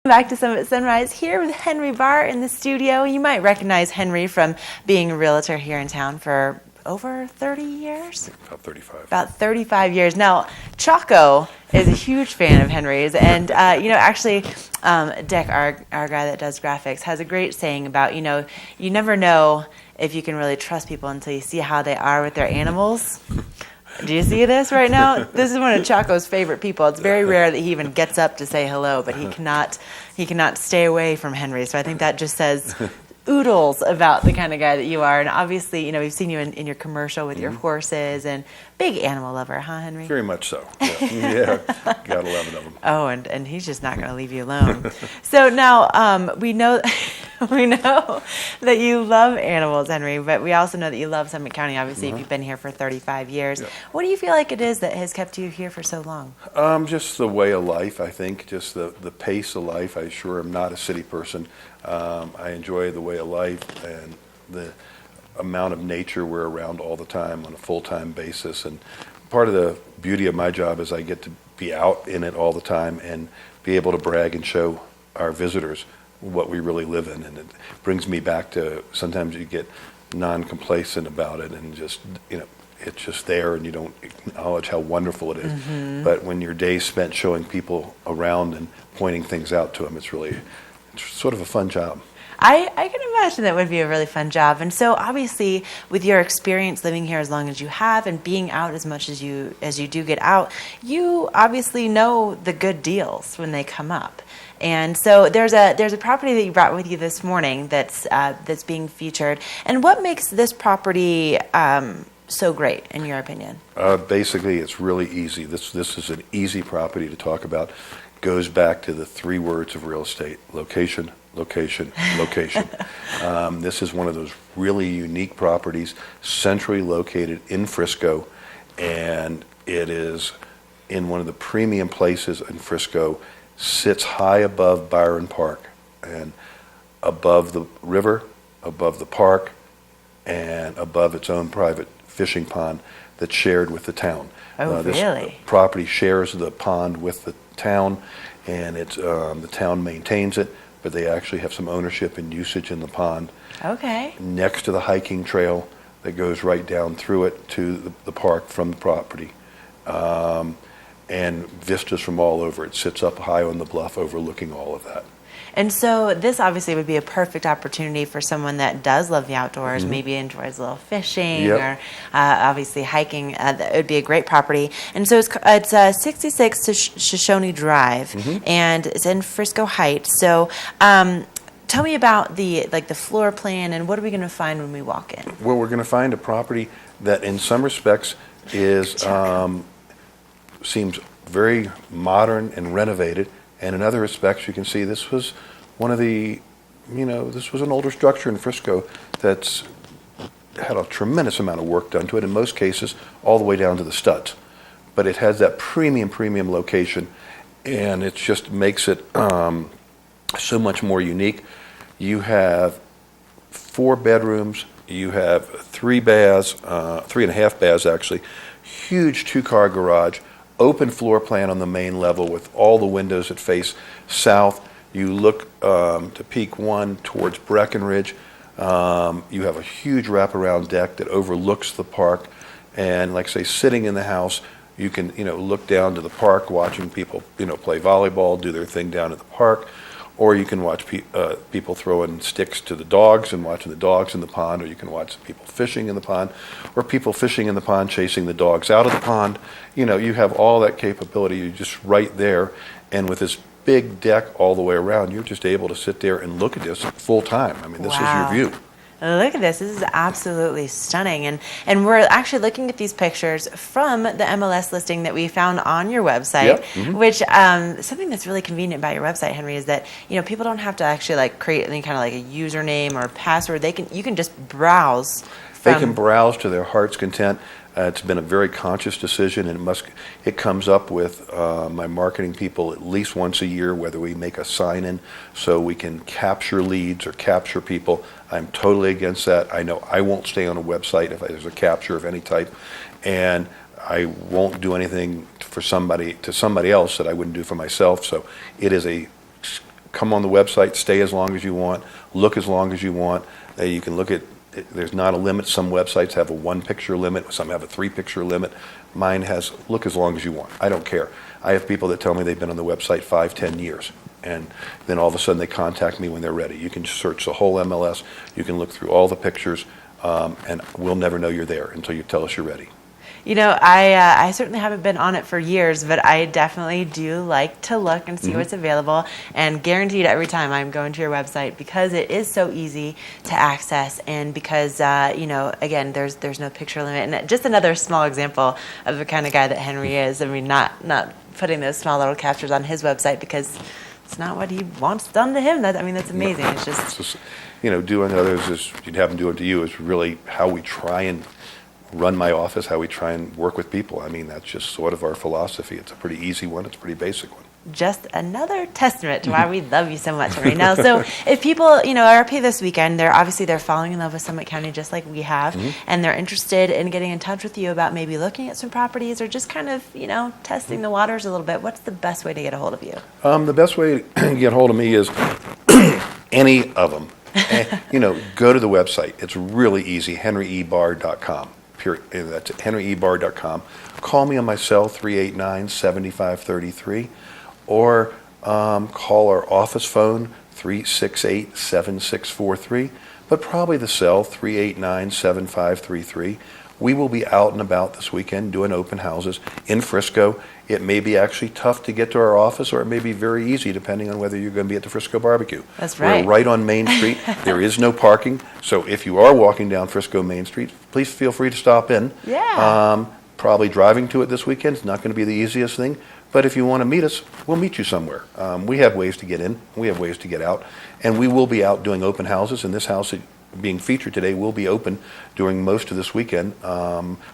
Back to Summit Sunrise here with Henry Barr in the studio. You might recognize Henry from being a realtor here in town for over 30 years? About 35. About 35 years. Now, Chaco is a huge fan of Henry's, and actually, Dick, our guy that does graphics, has a great saying about, you never know if you can really trust people until you see how they are with their animals. Do you see this right now? This is one of Chaco's favorite people. It's very rare that he even gets up to say hello, but he cannot stay away from Henry. So I think that just says oodles about the kind of guy that you are. And obviously, we've seen you in your commercial with your horses, and big animal lover, huh, Henry? Very much so. Yeah, got 11 of them. Oh, and he's just not going to leave you alone. So now we know that you love animals, Henry, but we also know that you love Summit County. Obviously, if you've been here for 35 years. Yeah. What do you feel like it is that has kept you here for so long? Just the way of life, I think, just the pace of life. I sure am not a city person. I enjoy the way of life and the amount of nature we're around all the time on a full-time basis. And part of the beauty of my job is I get to be out in it all the time and be able to brag and show our visitors what we really live in. And it brings me back to sometimes you get non-complacent about it and just, it's just there and you don't acknowledge how wonderful it is. Mm-hmm. But when your day's spent showing people around and pointing things out to them, it's sort of a fun job. I can imagine that would be a really fun job. And so obviously with your experience living here as long as you have and being out as much as you do get out, you obviously know the good deals when they come up. And so there's a property that you brought with you this morning that's being featured. And what makes this property so great in your opinion? Basically, it's really easy. This is an easy property to talk about. Goes back to the three words of real estate: location, location, location. This is one of those really unique properties, centrally located in Frisco, and it is in one of the premium places in Frisco, sits high above Byron Park and above the river, above the park, and above its own private fishing pond that's shared with the town. Oh, this really? Property shares the pond with the town, and it's the town maintains it, but they actually have some ownership and usage in the pond. Okay. Next to the hiking trail that goes right down through it to the park from the property. And vistas from all over. It sits up high on the bluff overlooking all of that. And so this obviously would be a perfect opportunity for someone that does love the outdoors, Mm-hmm. maybe enjoys a little fishing Yep. or obviously hiking. It would be a great property. And so it's 66 to Shoshone Drive, Mm-hmm. and it's in Frisco Heights. So tell me about the floor plan and what are we going to find when we walk in? Well, we're going to find a property that in some respects is seems very modern and renovated, and in other respects you can see this was one of the, this was an older structure in Frisco that's had a tremendous amount of work done to it, in most cases all the way down to the studs. But it has that premium location, and it just makes it so much more unique. You have 4 bedrooms, you have 3 baths, 3.5 baths actually, huge 2-car garage, open floor plan on the main level with all the windows that face south. You look to Peak 1 towards Breckenridge. You have a huge wraparound deck that overlooks the park. And like I say, sitting in the house, you can look down to the park watching people play volleyball, do their thing down at the park. Or you can watch people throwing sticks to the dogs and watching the dogs in the pond, or you can watch people fishing in the pond, or people fishing in the pond chasing the dogs out of the pond. You have all that capability. You're just right there, and with this big deck all the way around, you're just able to sit there and look at this full time. I mean, this Wow. is your view. Look at this. This is absolutely stunning. And we're actually looking at these pictures from the MLS listing that we found on your website, Yep. Mm-hmm. which something that's really convenient about your website, Henry, is that people don't have to actually create any kind of a username or password. You can just browse. They can browse to their heart's content. It's been a very conscious decision, and it comes up with my marketing people at least once a year, whether we make a sign-in so we can capture leads or capture people. I'm totally against that. I know I won't stay on a website if there's a capture of any type, and I won't do anything to somebody else that I wouldn't do for myself. So it is a come on the website, stay as long as you want, look as long as you want. You can look at, there's not a limit. Some websites have a 1-picture limit, some have a 3-picture limit. Mine has look as long as you want. I don't care. I have people that tell me they've been on the website 5-10 years, and then all of a sudden they contact me when they're ready. You can search the whole MLS, you can look through all the pictures, and we'll never know you're there until you tell us you're ready. You know, I certainly haven't been on it for years, but I definitely do like to look and see what's available, and guaranteed every time I'm going to your website, because it is so easy to access, and because, you know, again, there's no picture limit. And just another small example of the kind of guy that Henry is. I mean, not putting those small little captures on his website because it's not what he wants done to him. That, I mean, that's amazing. It's just, you know, doing others as you'd have them do it to you is really how we try and run my office, how we try and work with people. I mean, that's just sort of our philosophy. It's a pretty easy one. It's a pretty basic one. Just another testament to why we love you so much, Henry. Now, so if people, you know, are up here this weekend, they're falling in love with Summit County just like we have, and they're interested in getting in touch with you about maybe looking at some properties or just kind of, you know, testing the waters a little bit. What's the best way to get a hold of you? The best way to get a hold of me is any of them. And, you know, go to the website. It's really easy, henryebarr.com. That's at henryebarr.com. Call me on my cell, 389-7533, or call our office phone, 368-7643, but probably the cell, 389-7533. We will be out and about this weekend doing open houses in Frisco. It may be actually tough to get to our office, or it may be very easy depending on whether you're going to be at the Frisco Barbecue. That's right. We're right on Main Street. There is no parking, so if you are walking down Frisco Main Street, please feel free to stop in. Yeah. Probably driving to it this weekend is not going to be the easiest thing, but if you want to meet us, we'll meet you somewhere. We have ways to get in, we have ways to get out, and we will be out doing open houses, and this house being featured today will be open during most of this weekend,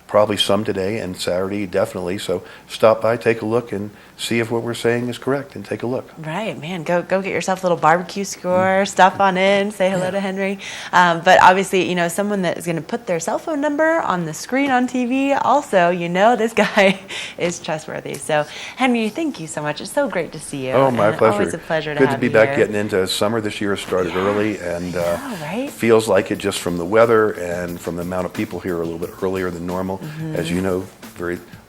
probably some today and Saturday definitely. So stop by, take a look, and see if what we're saying is correct, and take a look. Right, man. Go get yourself a little barbecue score. Stop on in, say hello to Henry. But obviously, you know, someone that is going to put their cell phone number on the screen on TV. Also, you know, this guy is trustworthy. So, Henry, thank you so much. It's so great to see you. Oh, my pleasure. Always a pleasure to Good have to be you back here. getting into summer this year. Started early, and right? feels like it just from the weather and from the amount of people here a little bit earlier than normal. As you know,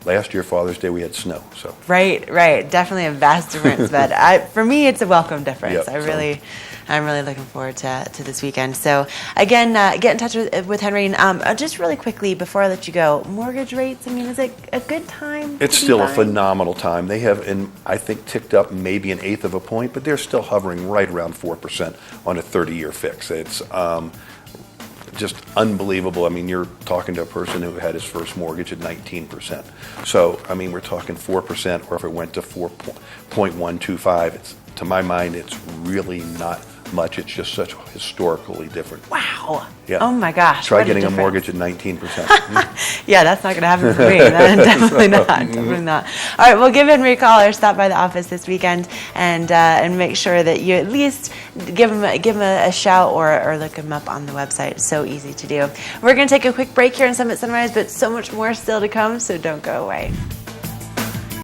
last year Father's Day we had snow. So right, definitely a vast difference. But for me, it's a welcome difference. Yep, I'm really looking forward to this weekend. So again, get in touch with Henry. And just really quickly before I let you go, mortgage rates. I mean, is it a good time? It's still a phenomenal time. They have, I think, ticked up maybe 1/8 of a point, but they're still hovering right around 4% on a 30-year fix. It's just unbelievable. I mean, you're talking to a person who had his first mortgage at 19%. So, I mean, we're talking 4%, or if it went to 4.125, to my mind, it's really not much. It's just such historically different. Wow. Yeah. Oh my gosh. Try what getting a difference. mortgage at 19%. Yeah, that's not going to happen for me. Definitely not. Definitely not. All right, well, give Henry a call or stop by the office this weekend and make sure that you at least give him a shout or look him up on the website. It's so easy to do. We're going to take a quick break here in Summit Sunrise, but so much more still to come, so don't go away.